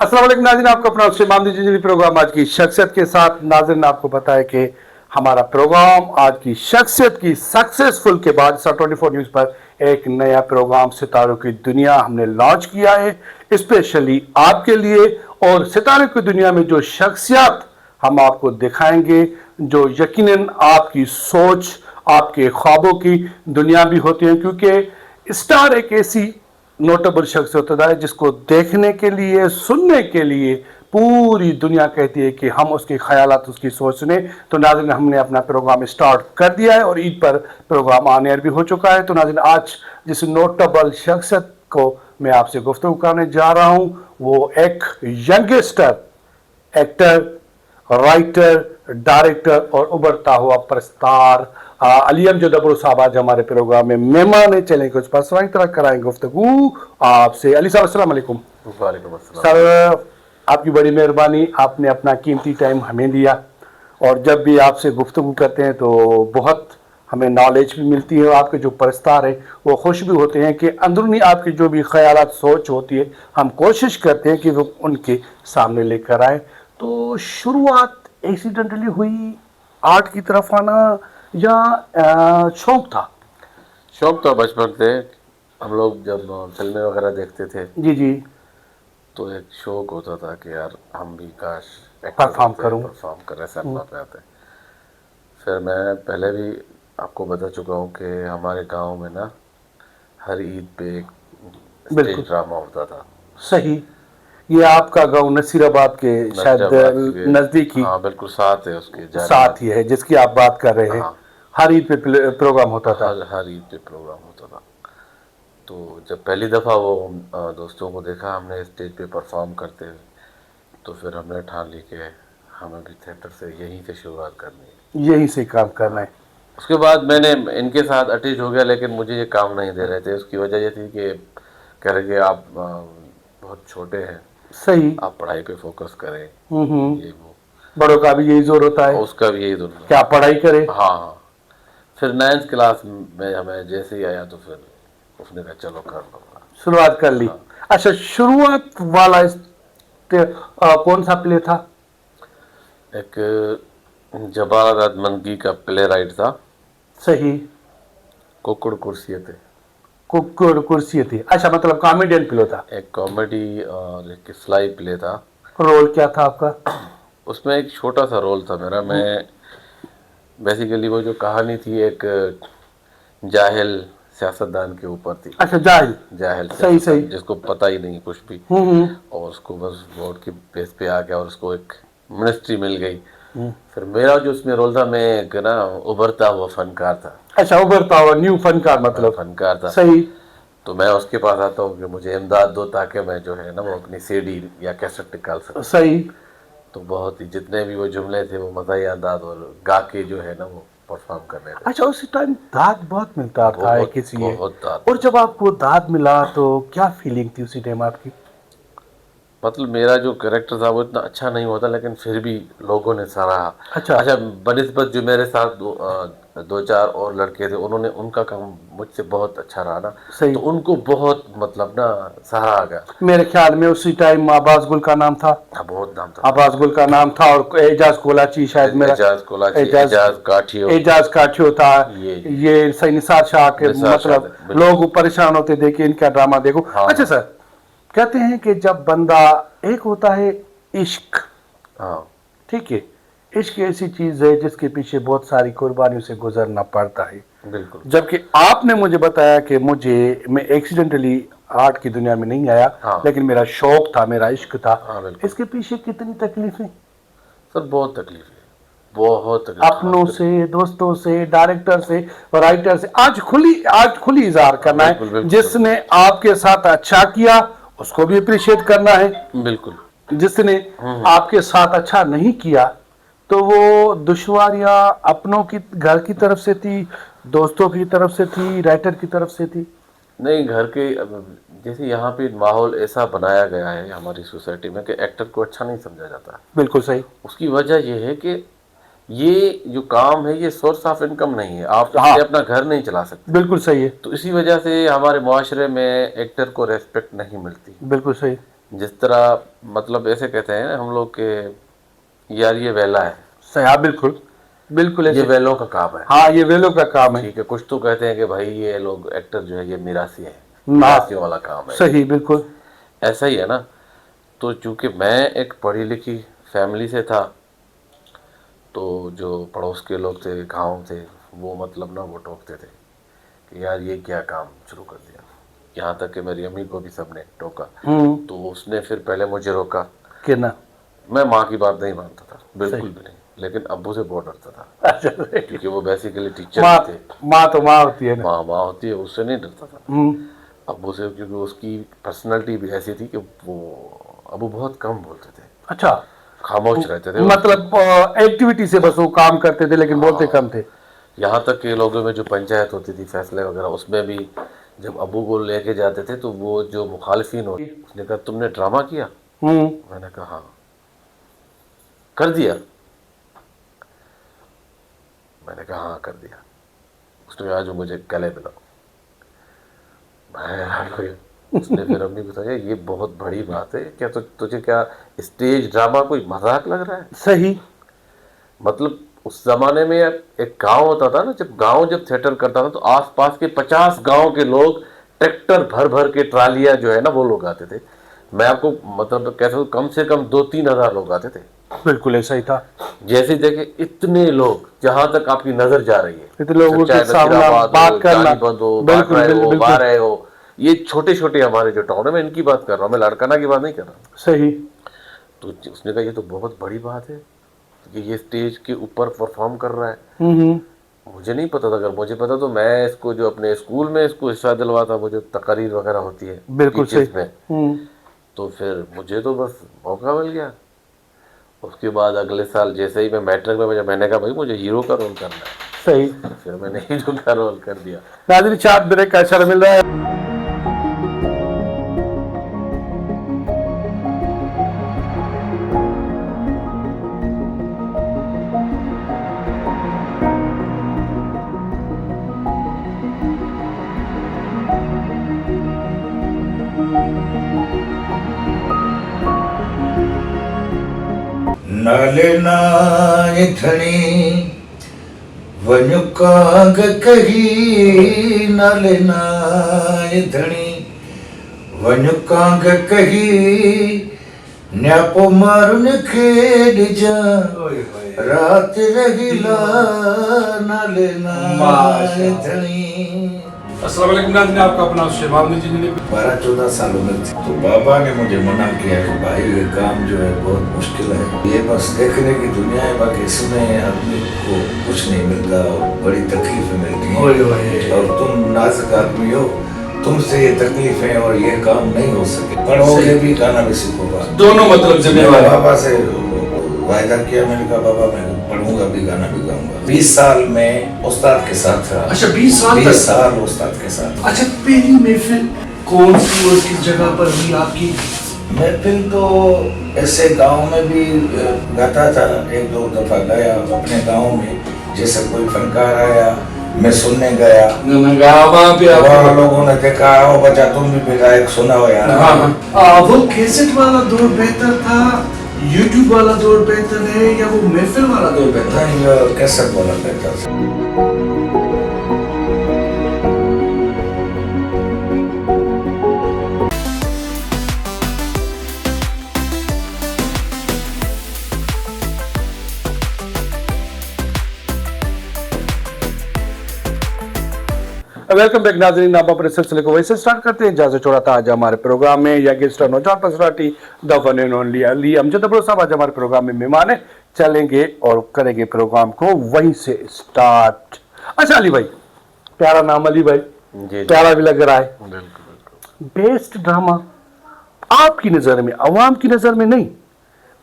अस्सलाम वालेकुम नाज़रीन, आपको अपना उससे मामदी जिंदगी प्रोग्राम आज की शख्सियत के साथ। नाज़रीन, आपको पता है कि हमारा प्रोग्राम आज की शख्सियत की सक्सेसफुल के बाद सा 24 न्यूज़ पर एक नया प्रोग्राम सितारों की दुनिया हमने लॉन्च किया है स्पेशली आपके लिए। और सितारों की दुनिया में जो शख्सियत हम आपको दिखाएंगे जो यकीनन आपकी सोच आपके ख्वाबों की दुनिया भी होती है, क्योंकि स्टार एक ऐसी नोटेबल शख्स होता है जिसको देखने के लिए सुनने के लिए पूरी दुनिया कहती है कि हम उसके ख्यालात उसकी सोच सुने। तो नाज़रीन, हमने अपना प्रोग्राम स्टार्ट कर दिया है और ईद पर प्रोग्राम ऑन एयर भी हो चुका है। तो नाज़रीन, आज जिस नोटेबल शख्सियत को मैं आपसे गुफ्तगू करने जा रहा हूँ वो एक यंगस्टर एक्टर, राइटर, डायरेक्टर और उभरता हुआ प्रस्तार अली अमजद अबरू साहब आज हमारे प्रोग्राम में मेहमान है। चलें कुछ पर्सनल तरह कराएंगे गुफ्तगू आपसे। अली साहब, अस्सलाम वालेकुम। वालेकुम अस्सलाम। सर, आपकी बड़ी मेहरबानी, आपने अपना कीमती टाइम हमें दिया और जब भी आपसे गुफ्तगू करते हैं तो बहुत हमें नॉलेज भी मिलती है। आपके जो प्रस्तार हैं वो खुश भी होते हैं कि अंदरूनी आपकी जो भी ख्यालात सोच होती है हम कोशिश करते हैं कि वो उनके सामने लेकर आए। तो शुरुआत एक्सीडेंटली हुई आर्ट की तरफ आना या शौक था? शौक तो बचपन से, हम लोग जब फिल्में वगैरह देखते थे जी जी। तो एक शौक होता था कि यार हम भी काश परफॉर्म करूं। परफॉर्म करें सिनेमा पे आते। फिर मैं पहले भी आपको बता चुका हूँ कि हमारे गांव में ना हर ईद पे एक बिल्कुल स्टेज ड्रामा होता था। सही। ये आपका गांव नसीराबाद के शायद नसीराबाद के नजदीक ही हाँ बिल्कुल साथ है, उसके साथ ही है जिसकी आप बात कर रहे हैं। हाँ, हर ईद पे प्रोग्राम होता था। हर ईद पे प्रोग्राम होता था। तो जब पहली दफ़ा वो दोस्तों को देखा हमने स्टेज पे परफॉर्म करते हुए, तो फिर हमने ठान ली कि हमें भी थिएटर से यहीं से शुरुआत करनी है। यहीं से काम करना है। उसके बाद मैंने इनके साथ अटैच हो गया, लेकिन मुझे ये काम नहीं दे रहे थे। उसकी वजह ये थी कि कह रहे कि आप बहुत छोटे हैं, सही। आप पढ़ाई पे फोकस करें, ये वो। बड़ों का भी यही जोर होता और है उसका भी यही दोनों। क्या पढ़ाई करे। हाँ हाँ। फिर 9th क्लास में हमें जैसे ही आया तो फिर उसने कहा चलो कर लो। शुरुआत कर ली। अच्छा, शुरुआत वाला कौन सा प्ले था? एक जबारत मंकी का प्ले राइट था, सही। कुकुड़ कुर्सी थे। कुकुड़ कुर्सी थी। अच्छा, मतलब कॉमेडियन प्ले था। एक कॉमेडी और एक फ्लाई प्ले था। रोल क्या था आपका? उसमें एक छोटा सा रोल था मेरा। मैं बेसिकली वो जो कहानी थी एक जाहिल सियासतदान के ऊपर थी। अच्छा, जाहिल। जाहिल सही सही। जिसको पता ही नहीं कुछ भी, और उसको बस वोट के बेस पे आ गया और उसको एक मिनिस्ट्री मिल गई। फिर मेरा जो उसमें रोल था, मैं एक ना उभरता हुआ फनकार था। अच्छा, उभरता हुआ न्यू फनकार, मतलब फनकार था। सही। तो मैं उसके पास आता हूँ कि मुझे इमदाद दो ताकि मैं जो है ना वो अपनी सीडी या कैसेट निकाल सकूँ। सही। तो बहुत ही जितने भी वो जुमले थे वो मज़ाही अंदाज और गा के जो है ना वो परफॉर्म कर रहे थे। अच्छा, उसी टाइम दाद बहुत मिलता था बहुत किसी बहुत दाद। और जब आपको दाद मिला तो क्या फीलिंग थी उसी टाइम आपकी? मतलब मेरा जो कैरेक्टर था वो इतना अच्छा नहीं होता, लेकिन फिर भी लोगों ने सराहा। अच्छा। बनिस्बत जो मेरे साथ दो चार और लड़के थे, उन्होंने उनका काम मुझसे बहुत अच्छा रहा ना, सही। तो उनको बहुत मतलब ना सराहा गया। मेरे ख्याल में उसी टाइम अब्बास गुल का नाम था। बहुत नाम था। अब्बास गुल का नाम था और एजाज कोलाची, शायद मेरा एजाज कोलाची, एजाज काठियो, एजाज काठियो था। ये सही निसार शाह के, निसार शाह मतलब थे, लोग परेशान होते देखे इनका ड्रामा देखो। हाँ। अच्छा सर, कहते हैं कि जब बंदा, एक होता है इश्क, हाँ ठीक है, इश्क ऐसी चीज है जिसके पीछे बहुत सारी कुर्बानियों से गुजरना पड़ता है। बिल्कुल। जबकि आपने मुझे बताया कि मैं एक्सीडेंटली आर्ट की दुनिया में नहीं आया। हाँ। लेकिन मेरा शौक था, मेरा इश्क था। हाँ बिल्कुल। इसके पीछे कितनी तकलीफें? सर बहुत तकलीफ है, बहुत तकलीफ। अपनों से, दोस्तों से, डायरेक्टर से, राइटर से। आज खुली इजहार करना है। बिल्कुल। जिसने आपके साथ अच्छा किया उसको भी अप्रिशिएट करना है। बिल्कुल। जिसने आपके साथ अच्छा नहीं किया तो वो दुश्वारियां अपनों की, घर की तरफ से थी, दोस्तों की तरफ से थी, राइटर की तरफ से थी? नहीं, घर के जैसे यहाँ पे माहौल ऐसा बनाया गया है हमारी सोसाइटी में कि एक्टर को अच्छा नहीं समझा जाता। बिल्कुल सही। उसकी वजह यह है कि ये जो काम है ये सोर्स ऑफ इनकम नहीं है, आप हाँ, इससे अपना घर नहीं चला सकते। बिल्कुल सही है। तो इसी वजह से हमारे मुआशरे में एक्टर को रेस्पेक्ट नहीं मिलती। बिल्कुल सही। جس طرح مطلب ایسے کہتے ہیں ہم لوگ کہ یار یہ ویلا ہے، صحیح، ہاں بالکل بالکل یہ ایسے، ویلوں کا کام ہے. ہاں یہ ویلوں کا کام ہے. ٹھیک ہے، کچھ تو کہتے ہیں کہ بھائی یہ لوگ ایکٹر جو ہے یہ میراثی ہیں، ہاں میراثیوں والا کام ہے. صحیح بالکل. ایسا ہی ہے نا. تو چونکہ میں ایک پڑھی لکھی فیملی سے تھا، تو جو پڑوس کے لوگ تھے، گاؤں تھے، وہ مطلب نا وہ ٹوکتے تھے کہ یار یہ کیا کام شروع کر دیا. یہاں تک کہ میری امی کو بھی سب نے ٹوکا. تو اس نے پھر پہلے مجھے روکا. کہ نا میں ماں کی بات نہیں مانتا تھا بالکل بھی نہیں، لیکن ابو سے بہت ڈرتا تھا کیونکہ وہ بیسیکلی ٹیچر ماں تھے. ماں تو ماں ہوتی ہے نا. ماں ہوتی ہے، اس سے نہیں ڈرتا تھا ابو سے، کیونکہ اس کی پرسنالٹی بھی ایسی تھی کہ وہ ابو بہت کم بولتے تھے، اچھا، خاموش رہتے تھے. مطلب ایکٹیویٹی سے بس وہ کام کرتے تھے لیکن بولتے کم تھے. یہاں تک کہ لوگوں میں جو پنچایت ہوتی تھی، فیصلے وغیرہ، اس میں بھی جب ابو کو لے کے جاتے تھے تو وہ جو مخالفین ہوتے، اس نے کہا تم نے ڈرامہ کیا؟ میں نے کہا ہاں. کر دیا؟ میں نے کہا ہاں کر دیا. اس نے کہا جو مجھے گلے ملاؤ. میں حیران ہو گیا. اس نے پھر امی کو بتایا یہ بہت بڑی بات ہے، کیا تجھے کیا اسٹیج ڈرامہ کوئی مذاق لگ رہا ہے؟ صحیح. مطلب اس زمانے میں ایک گاؤں ہوتا تھا نا، جب تھیٹر کرتا تھا تو آس پاس کے 50 گاؤں کے لوگ ٹریکٹر بھر بھر کے ٹرالیاں جو ہے نا وہ لوگ آتے تھے. میں آپ کو مطلب کہتا ہوں کم سے کم 2-3 ہزار لوگ آتے تھے. بالکل ایسا ہی تھا. جیسے دیکھیں اتنے لوگ جہاں تک آپ کی نظر جا رہی ہے، اتنے لوگوں کے چاہے سامنے نصیرآباد ہو، بات کرنا، جانی بند ہو، بالکل باٹرائے ہو، بالکل بارے ہو، یہ چھوٹے چھوٹے ہمارے جو ٹاؤن ہے، میں ان کی بات کر رہا ہوں، میں لاڑکانہ کی بات نہیں کر رہا. صحیح. تو اس نے کہا یہ تو بہت بڑی بات ہے کہ یہ اسٹیج کے اوپر پرفارم کر رہا ہے. مجھے نہیں پتا تھا، اگر مجھے پتا تو میں اس کو جو اپنے اسکول میں اس کو حصہ دلواتا، وہ جو تقاریر وغیرہ ہوتی ہے بالکل اسپیچز صحیح. میں. تو پھر مجھے تو بس موقع مل گیا. اس کے بعد اگلے سال جیسے ہی میں میٹرک میں نے کہا بھائی مجھے ہیرو کا رول کرنا ہے. صحیح. پھر میں نے ہیرو کا رول کر دیا. ناظرین چار بریک کا اشارہ مل رہا ہے. ನಾಲೆನಾ ಎಥಣಿ ವನುಕಾಗ ಕಹಿ ನಾಲೆನಾ ಎಥಣಿ ವನುಕಾಗ ಕಹಿ ನ್ಯಾಪೋ ಮಾರುನ ಖೇಡ್ ಜಾ ರಾತ್ ರಹಿಲಾ ನಾಲೆನಾ ಎಥಣಿ. अस्सलाम वालेकुम नाज़रीन, आपका अपना शहबाब जी ने 12-14 सालों में थी तो बाबा ने मुझे मना किया कि भाई ये काम जो है बहुत मुश्किल है, ये बस देखने की दुनिया है, बाकी इसमें आदमी को कुछ नहीं मिलता और बड़ी तकलीफें मिलती हैं और तुम नाजुक आदमी हो, तुमसे ये तकलीफें और ये काम नहीं हो सके. पढ़ोगे भी गाना भी सीखोगा. दोनों मतलब जिम्मेवार. बाबा से वायदा किया, मैंने कहा बाबा मैं पढ़ूंगा भी गाना भी गाऊंगा. 20 साल में उस्ताद के साथ रहा. अच्छा 20 साल 20 तक. साल उस्ताद के साथ. अच्छा पहली महफिल कौन सी और किस जगह पर हुई आपकी? महफिल तो ऐसे गांव में भी गाता था, 1-2 दफा गया अपने गांव में, जैसे कोई फनकार आया मैं सुनने गया, वहाँ पे वहाँ लोगों ने देखा आओ बच्चा तुम भी बेटा एक सुना हो यार. वो कैसेट वाला दौर बेहतर था, यूट्यूब वाला दौर बेहतर है या वो महफिल वाला दौर बेहतर है? नहीं ये कैसेट वाला बेहतर था. वेलकम बैक नाजरीन, आप अपने सिलसिले को वैसे स्टार्ट करते हैं जहाँ से छोड़ा था. आज हमारे प्रोग्राम में या गेस्ट नौजवान personality the one and only Ali Amjad Abro Sahab आज हमारे प्रोग्राम में मेहमान है. चलेंगे और करेंगे प्रोग्राम को वहीं से स्टार्ट. अच्छा अली भाई, प्यारा नाम अली भाई, जी प्यारा भी लग रहा है. बिल्कुल बिल्कुल. बेस्ट ड्रामा आपकी नज़र में, अवाम की नज़र में नहीं,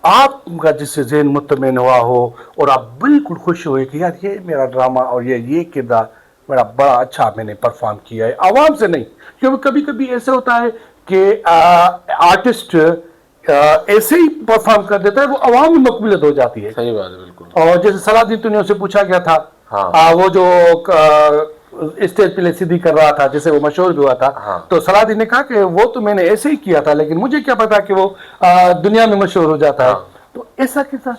आपका जिससे जहन मुतमईन हुआ हो और आप बिल्कुल खुश हुए कि यार ये मेरा ड्रामा और ये किरदार मेरा बड़ा अच्छा मैंने परफॉर्म किया है, आवाम से नहीं. क्योंकि कभी कभी ऐसे होता है कि आर्टिस्ट ऐसे ही परफॉर्म कर देता है, वो आवाम में मकबूलियत हो जाती है. सही बात है बिल्कुल. और जैसे सलाहुद्दीन तुनिया से पूछा गया था, हाँ. वो जो स्टेज प्ले सीधी कर रहा था, जिसे वो मशहूर भी हुआ था, हाँ। तो सलाहुद्दीन ने कहा कि वो तो मैंने ऐसे ही किया था, लेकिन मुझे क्या पता कि वो दुनिया में मशहूर हो जाता है। हाँ। तो ऐसा कैसा?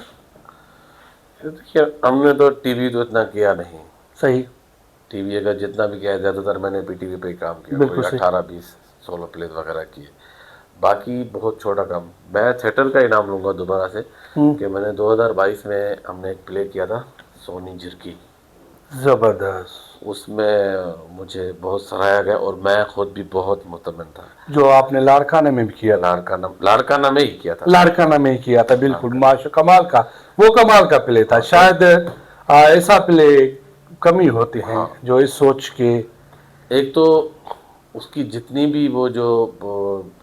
देखिए, हमने तो टीवी तो इतना किया नहीं। सही, टीवी अगर जितना भी किया है, ज़्यादातर मैंने पीटीवी पे ही काम किया, बिल्कुल कोई सही। 18-20 सोलो प्लेस वगैरह किए, बाकी बहुत छोटा काम। मैं थिएटर का इनाम लूँगा दोबारा से कि मैंने 2022 में हमने एक प्ले किया था सोनी झिरकी, जबरदस्त। उसमें मुझे बहुत सराहा गया और मैं खुद भी बहुत मुतमन था। जो आपने लाड़काना में भी किया था, लाड़काना में ही किया था। लाड़काना में ही किया था, बिल्कुल माशा, कमाल का, वो कमाल का प्ले था। शायद ऐसा प्ले कमी होते हैं जो इस सोच के, एक तो उसकी जितनी भी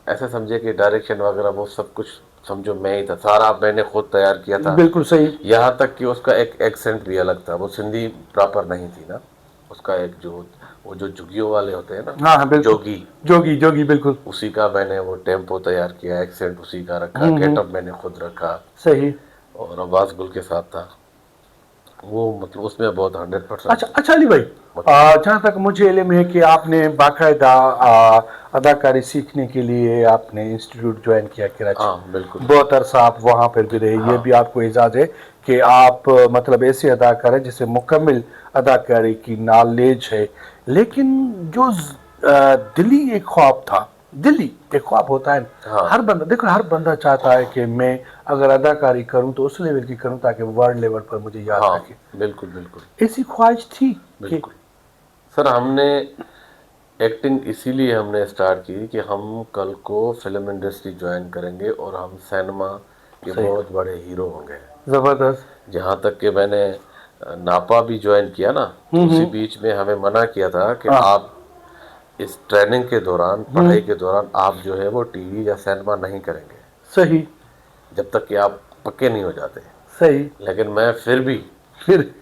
ऐसा समझे कि डायरेक्शन वगैरह वो सब कुछ समझो मैं ही था, सारा मैंने खुद तैयार किया था। बिल्कुल सही। यहाँ तक कि उसका एक एक्सेंट भी अलग था, वो सिंधी प्रॉपर नहीं थी ना, उसका एक वो जो झुग्गियों वाले होते हैं ना, हाँ हाँ बिल्कुल, जोगी, जोगी जोगी बिल्कुल उसी का मैंने वो टेम्पो तैयार किया, एक्सेंट उसी का रखा, गेटअप मैंने खुद रखा सही। और अब्बास गुल के साथ था वो, मतलब उसमें बहुत 100%। अच्छा अली भाई, जहाँ तक मुझे इल्म है कि आपने बाकायदा अदाकारी सीखने के लिए आपने इंस्टीट्यूट ज्वाइन किया कराची। हाँ बिल्कुल। बहुत अरसा आप वहाँ पर भी रहे। ये भी आपको एजाज़ है कि आप मतलब ऐसे अदाकार हैं जिसे मुकम्मल अदाकारी की नॉलेज है। लेकिन जो दिली एक ख्वाब था, दिल्ली एक ख्वाब होता है, हाँ। हर बंदा, देखो हर बंदा चाहता है कि मैं अगर अदाकारी करूं तो उस लेवल की करूं ताकि वर्ल्ड लेवल पर मुझे याद हाँ रखे। बिल्कुल बिल्कुल ऐसी ख्वाहिश थी कि बिल्कुल। सर, हमने एक्टिंग इसीलिए हमने स्टार्ट की कि हम कल को फिल्म इंडस्ट्री ज्वाइन करेंगे और हम सिनेमा के बहुत बड़े हीरो होंगे। जबरदस्त। जहाँ तक कि मैंने नापा भी ज्वाइन किया ना, उसी बीच में हमें मना किया था कि आप इस ट्रेनिंग के दौरान, पढ़ाई के दौरान आप जो है वो टीवी या सिनेमा नहीं करेंगे सही जब तक कि आप पक्के नहीं हो जाते। सही। लेकिन मैं फिर भी फिर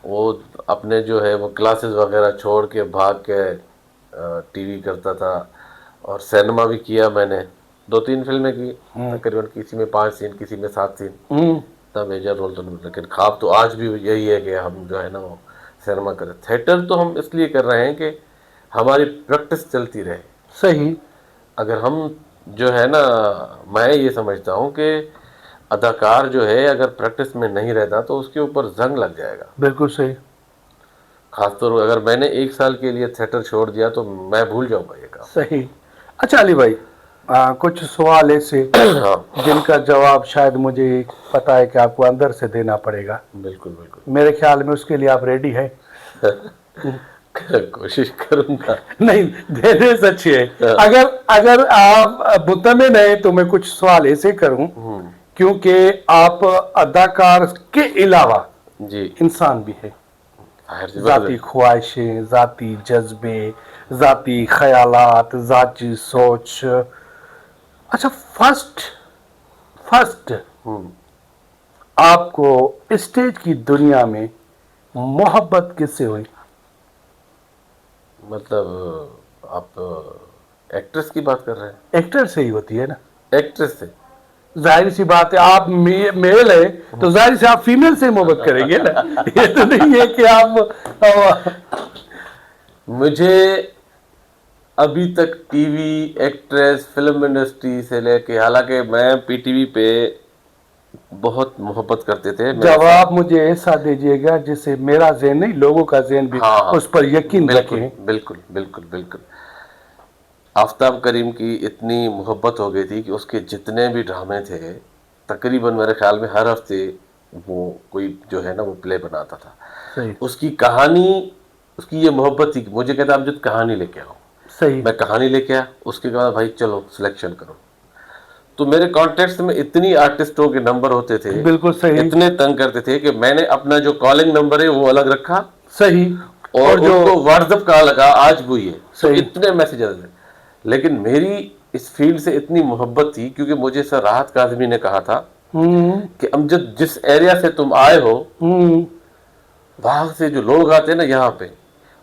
वो अपने जो है वो क्लासेस वगैरह छोड़ के भाग के टीवी करता था और सिनेमा भी किया मैंने। 2-3 फिल्में की तकरीबन, किसी में 5 सीन, किसी में 7 सीन, इतना मेजर रोल तो नहीं, लेकिन ख्वाब तो आज भी यही है कि हम जो है ना वो सिनेमा करें। थिएटर तो हम इसलिए कर रहे हैं कि हमारी प्रैक्टिस चलती रहे। सही। अगर हम जो है ना, मैं ये समझता हूँ कि अदाकार जो है अगर प्रैक्टिस में नहीं रहता तो उसके ऊपर जंग लग जाएगा। बिल्कुल सही। खासतौर पर अगर मैंने 1 साल के लिए थिएटर छोड़ दिया तो मैं भूल जाऊंगा ये काम। सही। अच्छा अली भाई, कुछ सवाल ऐसे हाँ जिनका जवाब शायद मुझे पता है कि आपको अंदर से देना पड़ेगा। बिल्कुल बिल्कुल। मेरे ख्याल में उसके लिए आप रेडी है? कोशिश करूंगा। नहीं, देने से अच्छी है। अगर आप मुतमिन है तो मैं कुछ सवाल ऐसे करूं, क्योंकि आप अदाकार के अलावा जी, इंसान भी है। जाहिर सी बात जाती है। ख्वाहिशें, जाती जज्बे, जाती ख्यालात, जाती सोच। अच्छा, फर्स्ट आपको स्टेज की दुनिया में मोहब्बत किससे हुई? मतलब आप एक्ट्रेस की बात कर रहे हैं? एक्टर से ही होती है ना। एक्ट्रेस से? जाहिर सी बात है, आप मेल है तो जाहिर से आप फीमेल से मोहब्बत करेंगे ना। ये तो नहीं है कि आप मुझे अभी तक टीवी, एक्ट्रेस, फिल्म इंडस्ट्री से लेके, हालांकि मैं पीटीवी पे बहुत मोहब्बत करते थे। जवाब मुझे ऐसा दीजिएगा जिससे मेरा ज़हन नहीं, लोगों का ज़हन भी हाँ, उस पर यकीन बिल्कुल रखे। बिल्कुल बिल्कुल बिल्कुल। आफ्ताब करीम की इतनी मोहब्बत हो गई थी कि उसके जितने भी ड्रामे थे, तकरीबन मेरे ख्याल में हर हफ्ते वो कोई जो है ना वो प्ले बनाता था। सही उसकी कहानी, उसकी ये मोहब्बत थी कि मुझे कहता आप जो कहानी लेके आओ। सही। मैं कहानी लेके आया, उसके बाद भाई चलो सिलेक्शन करो। तो मेरे कॉन्टेक्ट्स में इतनी आर्टिस्टों के नंबर होते थे, बिल्कुल सही। इतने तंग करते थे कि मैंने अपना जो कॉलिंग नंबर है वो अलग रखा सही। और जो व्हाट्सएप का लगा आज भी है। तो सही। इतने मैसेज आते थे। लेकिन मेरी इस फील्ड से इतनी मोहब्बत थी, क्योंकि मुझे सर राहत काज़मी ने कहा था कि अमजद जिस एरिया से तुम आए हो वहां से जो लोग आते हैं ना यहाँ पे,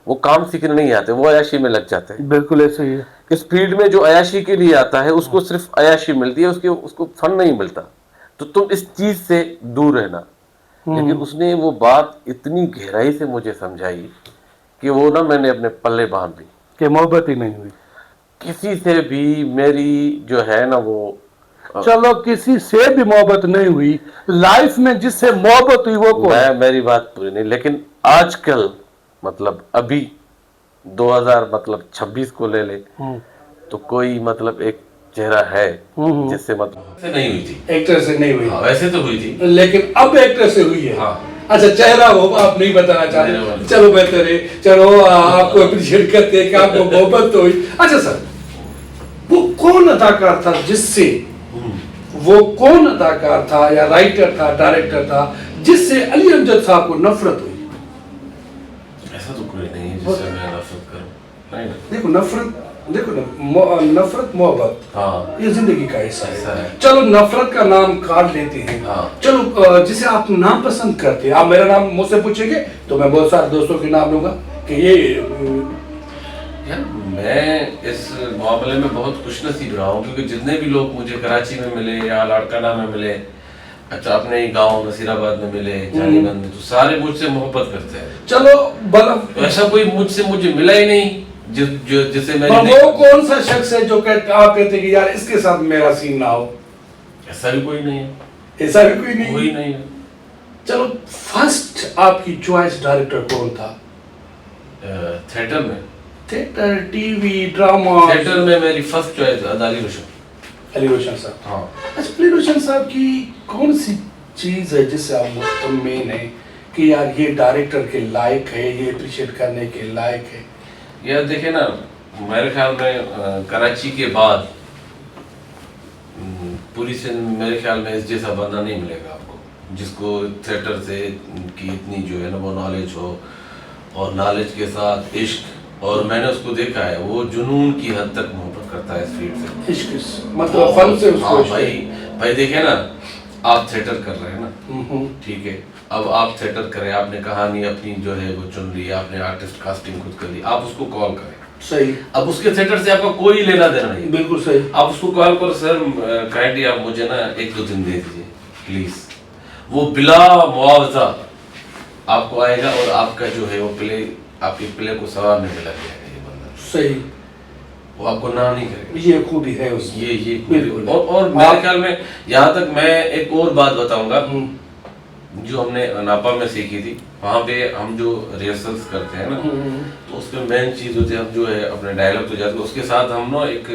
वो काम सीखने नहीं आते, वो अयाशी में लग जाते हैं। बिल्कुल ऐसे ही है। इस फील्ड में जो अयाशी के लिए आता है उसको सिर्फ अयाशी मिलती है, उसको फन नहीं मिलता। तो तुम इस चीज से दूर रहना। लेकिन उसने वो बात इतनी गहराई से मुझे समझाई कि वो ना मैंने अपने पल्ले बांध ली, कि मोहब्बत ही नहीं हुई। किसी से भी मेरी जो है ना वो चलो किसी से भी मोहब्बत नहीं हुई, लाइफ में जिससे मोहब्बत हुई वो कौन? मैं मेरी बात पूरी नहीं, लेकिन आजकल मतलब अभी 2000 मतलब 26 को ले ले तो कोई मतलब एक चेहरा है जिससे मतलब से नहीं हुई थी। एक्टर से नहीं हुई, हाँ, वैसे तो हुई थी। लेकिन अब एक्टर से हुई है। हाँ। अच्छा, चेहरा हो आप नहीं बताना चाहते, चलो बेहतर है, चलो आपको अप्रिशिएट करते हैं कि आपको मोहब्बत तो हुई। अच्छा सर, वो कौन अदाकार था जिससे, वो कौन अदाकार था या राइटर था, डायरेक्टर था जिससे अली अमजद साहब को नफरत हुई? ऐसा तो कोई नहीं है जिससे मैं नफरत करूं। नहीं। देखो नफरत, देखो ना, नफरत मोहब्बत हाँ, ये जिंदगी का हिस्सा ऐसा है। है। चलो नफरत का नाम काट लेते हैं। हाँ। चलो जिसे आप नापसंद करते हैं, आप मेरा नाम मुझसे पूछेंगे तो मैं बहुत सारे दोस्तों के नाम लूंगा कि ये यार मैं इस मामले में बहुत खुशनसीब रहा हूँ, क्योंकि जितने भी लोग मुझे कराची में मिले या लाड़काना में मिले, अच्छा अपने ही गांव नसीराबाद में मिले, जानीगंज में, तो सारे मुझसे मोहब्बत करते हैं। चलो तो ऐसा कोई मुझे मिला ही नहीं जिससे वो मेरी कौन सा शख्स है जो आप कहते हैं कि यार इसके साथ मेरा सीन ना हो? ऐसा भी कोई नहीं है। ऐसा भी कोई नहीं? कोई नहीं है। चलो फर्स्ट आपकी चॉइस डायरेक्टर कौन था? थिएटर में, थिएटर, टीवी, ड्रामा? थिएटर में मेरी फर्स्ट चॉइस अली रोशन। अली रोशन साहब। हाँ। अच्छा, अली रोशन साहब की कौन सी चीज है जिससे आप मुतमईन है कि यार ये डायरेक्टर के लायक है, ये अप्रिशिएट करने के लायक है? यार देखे ना, मेरे ख्याल में कराची के बाद पूरी सिंध मेरे ख्याल में इस जैसा बंदा नहीं मिलेगा आपको जिसको थिएटर से की इतनी जो है ना वो नॉलेज हो, और नॉलेज के साथ इश्क, और मैंने उसको देखा है वो जुनून की हद तक मोहब्बत करता है इस फील्ड से। इश्क मतलब फन से उसको हाँ इश्क है। भाई देखे ना, आप थिएटर कर रहे हैं ना, ठीक है, अब आप थिएटर करें, आपने कहानी अपनी जो है वो चुन ली, आपने आर्टिस्ट कास्टिंग खुद कर ली, आप उसको कॉल करें। सही। अब उसके थिएटर से आपका कोई लेना देना नहीं। बिल्कुल सही। आप उसको कॉल करो, सर काइंडली आप मुझे ना 1-2 दिन दे दीजिए प्लीज, वो बिला मुआवजा आपको आएगा और आपका जो है वो प्ले, आपके प्ले को सवार में मिला जाएगा ये बंदा। सही। वो आपको ना नहीं करेगा। ये खूबी है उसकी। ये बिल्कुल। और मेरे ख्याल में यहाँ तक मैं एक और बात बताऊंगा जो हमने नापा में सीखी थी। वहाँ पे हम जो रिहर्सल्स करते हैं ना, तो उसमें मेन चीज़ होती है, हम जो है अपने डायलॉग तो जाते हैं, उसके साथ हम ना एक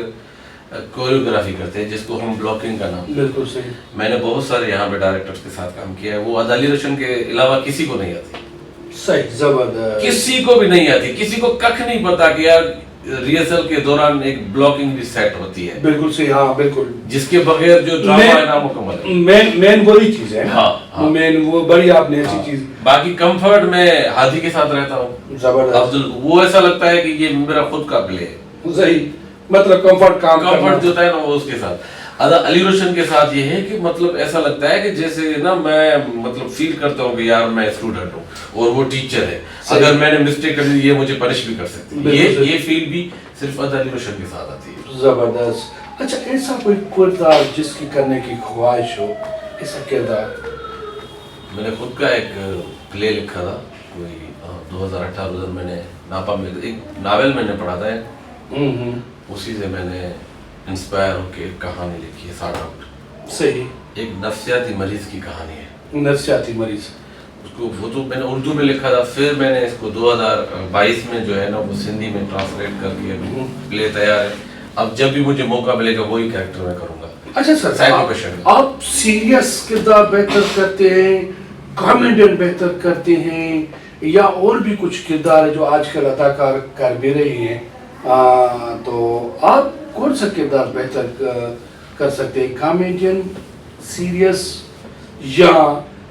कोरियोग्राफी करते हैं जिसको हम ब्लॉकिंग का नाम। बिल्कुल सही। मैंने बहुत सारे यहाँ पे डायरेक्टर्स के साथ काम किया है, वो अली रोशन के अलावा किसी को नहीं आती। सही, जबरदस्त। किसी को भी नहीं आती, किसी को कख नहीं पता कि यार रिहर्सल के दौरान एक ब्लॉकिंग भी सेट होती है। बिल्कुल सही। हाँ बिल्कुल। जिसके बगैर जो ड्रामा है नामुकम्मल है। मेन वही चीज है। हाँ। मेन वो बड़ी आपने ऐसी चीज। बाकी कंफर्ट में हादी के साथ रहता हूँ, जबरदस्त। अब्दुल, वो ऐसा लगता है कि ये मेरा खुद का प्ले है। सही, मतलब कंफर्ट कंफर्ट जो होता है ना वो उसके साथ। अली रोशन के साथ ये है कि मतलब ऐसा लगता है कि जैसे ना मैं मतलब फील करता हूँ कि यार मैं स्टूडेंट हूँ और वो टीचर है, अगर मैंने मिस्टेक कर दी ये मुझे पनिश भी कर सकती है। ये फील भी सिर्फ अली रोशन के साथ आती है। जबरदस्त। अच्छा, ऐसा कोई किरदार जिसकी करने की ख्वाहिश हो, ऐसा किरदार? मैंने खुद का एक प्ले लिखा था कोई 2018 मैंने नापा में एक नावल मैंने पढ़ा था, उसी से मैंने इंस्पायर होकर एक कहानी लिखी है, साड़ा आउट। सही। एक नफ्सियाती मरीज की कहानी है। नफ्सियाती मरीज, उसको वो तो मैंने उर्दू में लिखा था, फिर मैंने इसको 2022 में जो है ना वो सिंधी में ट्रांसलेट करके अभी प्ले तैयार है। अब जब भी मुझे मौका मिलेगा वही कैरेक्टर मैं करूँगा। अच्छा सर, आप सीरियस किरदार बेहतर करते हैं, कॉमेडियन बेहतर करते हैं, या और भी कुछ किरदार है जो आजकल अदाकार कर भी रही हैं, तो आप कौन सा किरदार बेहतर कर सकते हैं? कॉमेडियन, सीरियस, या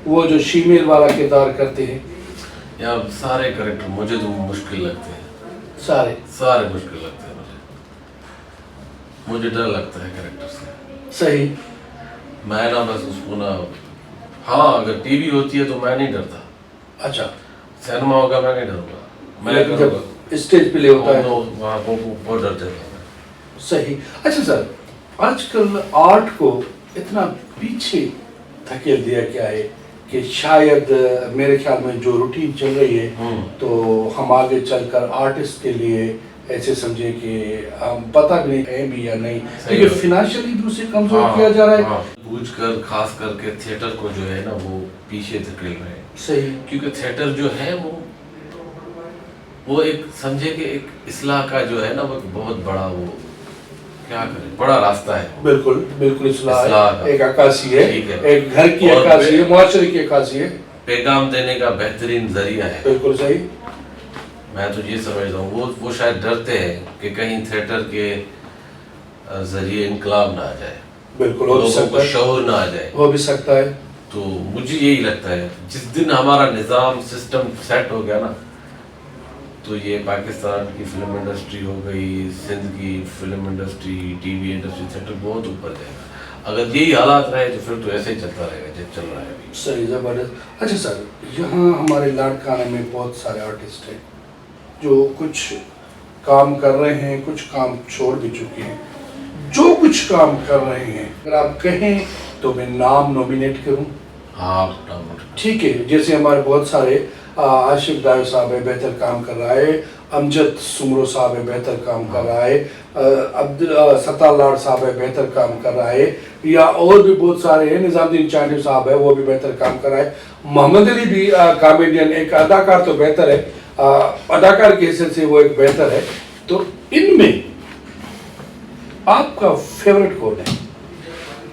वो जो शीमेल वाला किरदार करते हैं? यार सारे कैरेक्टर मुझे तो मुश्किल लगते हैं। सारे मुश्किल लगते हैं मुझे डर लगता है कैरेक्टर से। सही। मैं ना बस उसको ना, हाँ अगर टीवी होती है तो मैं नहीं डरता। अच्छा। सिनेमा होगा मैं नहीं डरूंगा, मैं करूँगा। स्टेज पे ले होता है वहाँ वो डर जाता है। सही। अच्छा सर, आजकल आर्ट को इतना पीछे धकेल दिया क्या है कि शायद मेरे ख्याल में जो रूटीन चल रही है तो हम आगे चलकर आर्टिस्ट के लिए ऐसे समझे कि हम पता भी नहीं है भी या नहीं, क्योंकि फिनेंशियली भी उसे कमजोर किया जा रहा है। बूझ कर खास करके थिएटर को जो है ना वो पीछे धकेल रहे हैं, सही, क्योंकि थिएटर जो है वो एक समझे कि एक इस्लाह का जो है ना वो बहुत बड़ा वो क्या करें बड़ा रास्ता है। बिल्कुल बिल्कुल इस्लाह इस्लाह एक अक्कासी है, ठीक है। एक घर की और अक्कासी है, मुआशरे की अक्कासी है। पैगाम देने का बेहतरीन जरिया है। बिल्कुल सही। मैं तो ये समझता हूँ वो शायद डरते हैं कि कहीं थिएटर के जरिए इनकलाब ना आ जाए, बिल्कुल हो भी लोगों सकता को है, शऊर ना आ जाए। हो भी सकता है। तो मुझे यही लगता है जिस दिन हमारा निज़ाम सिस्टम सेट हो गया ना तो ये पाकिस्तान की फिल्म इंडस्ट्री हो गई, सिंध की film industry, TV industry, theatre बहुत ऊपर जाएगा। अगर यही हालात रहे तो फिर तो ऐसे ही चलता रहेगा जब चल रहा है अभी। सही, ज़बरदस्त। अच्छा सर, यहाँ हमारे लाड़काना में बहुत सारे आर्टिस्ट हैं जो कुछ काम कर रहे हैं, कुछ काम छोड़ भी चुके हैं। जो कुछ काम कर रहे हैं अगर आप कहें तो मैं नाम नॉमिनेट करूं। हाँ ठीक है, जैसे हमारे बहुत सारे आशिफ दावी साहब है, बेहतर काम कर रहा है। अमजद सुमरो साहब है, बेहतर काम कर रहा है। अब्दुल सत्तार लाड साहब है, बेहतर काम कर रहा है। या और भी बहुत सारे हैं, निज़ामुद्दीन चांडी साहब है, वो भी बेहतर काम कर रहा है। मोहम्मद अली भी कॉमेडियन, एक अदाकार तो बेहतर है, अदाकार की हैसियत से वो एक बेहतर है। तो इनमें आपका फेवरेट कौन है?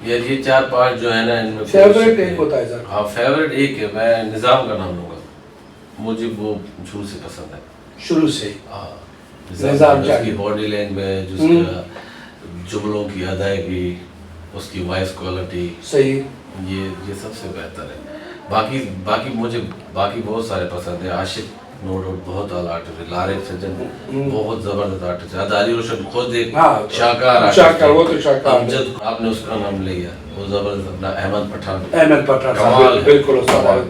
ये 4-5 जो है ना इनमें फेवरेट एक होता है सर। हाँ फेवरेट एक है, मैं निज़ाम का नाम लूँगा, मुझे वो शुरू से पसंद है, शुरू से। हाँ निज़ाम उसकी बॉडी लैंग्वेज, उसका जुमलों की अदायगी, उसकी वॉइस क्वालिटी, सही, ये सबसे बेहतर है। बाकी मुझे बाकी बहुत सारे पसंद है। आशिक नो डाउट बहुत आला आर्टिस्ट है, लारिक सज्जन बहुत जबरदस्त आर्टिस्ट है, अदाली रोशन खुद एक शाहकार वो तो शाहकार। अमजद आपने उसका नाम लिया, वो जबरदस्त अपना अहमद पठान कमाल है, बिल्कुल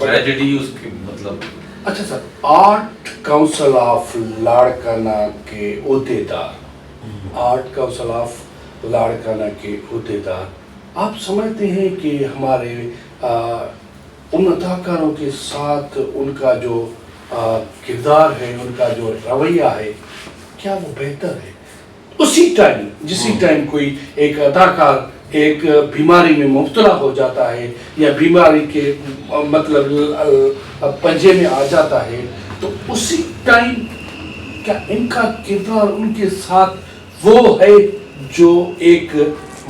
ट्रेजेडी उसकी मतलब। अच्छा sir, art council of Larkana के ओहदेदार, आर्ट काउंसिल ऑफ लाड़काना के ओहदेदार, आप समझते हैं कि हमारे उन अदाकारों के साथ उनका जो किरदार है, उनका जो रवैया है, क्या वो बेहतर है? उसी टाइम जिसी टाइम कोई एक अदाकार एक बीमारी में मुब्तला हो जाता है या बीमारी के मतलब पंजे में आ जाता है, तो उसी टाइम क्या इनका किरदार उनके साथ वो है जो एक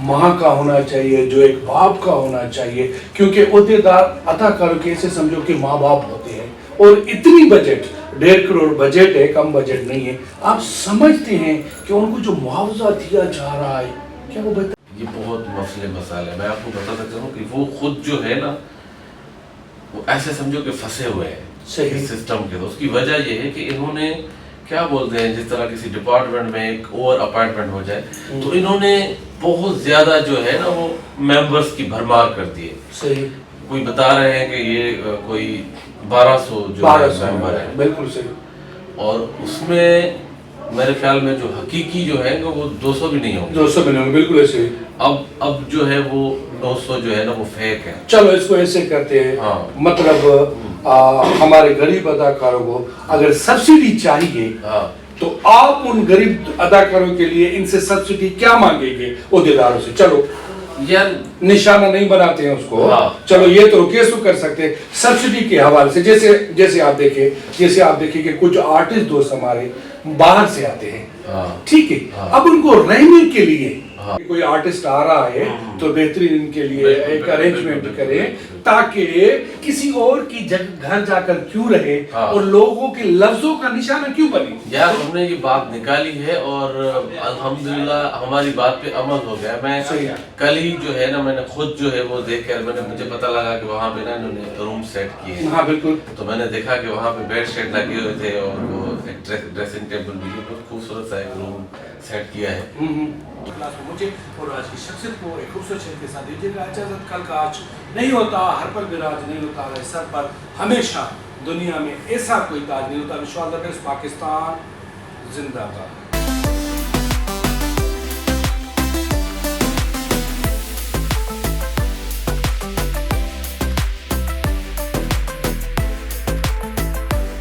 माँ का होना चाहिए, जो एक बाप का होना चाहिए? क्योंकि ओहदेदार अदाकारों के ऐसे समझो कि माँ बाप होते हैं और इतनी बजट 1.5 करोड़ बजट है, कम बजट नहीं है। आप समझते हैं कि उनको जो मुआवजा दिया जा रहा है क्या वो बेहतर? ये बहुत मसले मसाले, मैं आपको बता सकता हूँ कि वो खुद जो है ना वो ऐसे समझो कि फंसे हुए हैं सही सिस्टम के। तो उसकी वजह ये है कि इन्होंने क्या बोलते हैं, जिस तरह किसी डिपार्टमेंट में एक ओवर अपॉइंटमेंट हो जाए तो इन्होंने बहुत ज्यादा जो है ना वो मेंबर्स की भरमार कर दी है। सही, कोई बता रहे हैं कि ये कोई 1200 जो मेंबर है, बिल्कुल सही। और उसमें मेरे ख्याल में जो हकीकी जो है वो 200 भी नहीं होंगे, 200 भी नहीं होंगे, बिल्कुल ऐसे। अब जो है वो 900 जो है ना वो फेक है। चलो इसको ऐसे करते हैं, हाँ। मतलब हमारे गरीब अदाकारों को अगर सब्सिडी चाहिए हाँ तो आप उन गरीब अदाकारों के लिए इनसे सब्सिडी क्या मांगेंगे ओहदेदारों से? चलो यार निशाना नहीं बनाते हैं उसको, हाँ। चलो ये तो केस कर सकते हैं सब्सिडी के हवाले से। जैसे आप देखें कि कुछ आर्टिस्ट दोस्त हमारे बाहर से आते हैं, हाँ। ठीक है, हाँ। अब उनको रहने के लिए हाँ। कोई आर्टिस्ट आ रहा है तो बेहतरीन इनके लिए बिल्कुल, एक बिल्कुल, अरेंजमेंट बिल्कुल, करें बिल्कुल। ताकि किसी और की घर जाकर क्यों रहे हाँ। और लोगों के लफ्जों का निशाना क्यों बने। यार हमने ये बात निकाली है और अल्हम्दुलिल्लाह हमारी बात पे अमल हो गया। मैं सही है। कल ही जो है ना मैंने खुद जो है वो देख कर मुझे पता लगा कि वहाँ पे ना इन्होंने रूम सेट किए हैं। हाँ बिल्कुल, तो मैंने देखा कि वहाँ पे बेड शीट लगे हुए थे और वो एक ड्रेसिंग टेबल भी बहुत खूबसूरत सा एक रूम सेट किया है। मुझे और आज की शख्सियत को एक खूबसूरत शेर के साथ दीजिएगा इजाज़त। कल का आज नहीं होता, हर पल विराज नहीं होता, सर पर हमेशा दुनिया में ऐसा कोई ताज नहीं होता। विश्वास पाकिस्तान जिंदाबाद।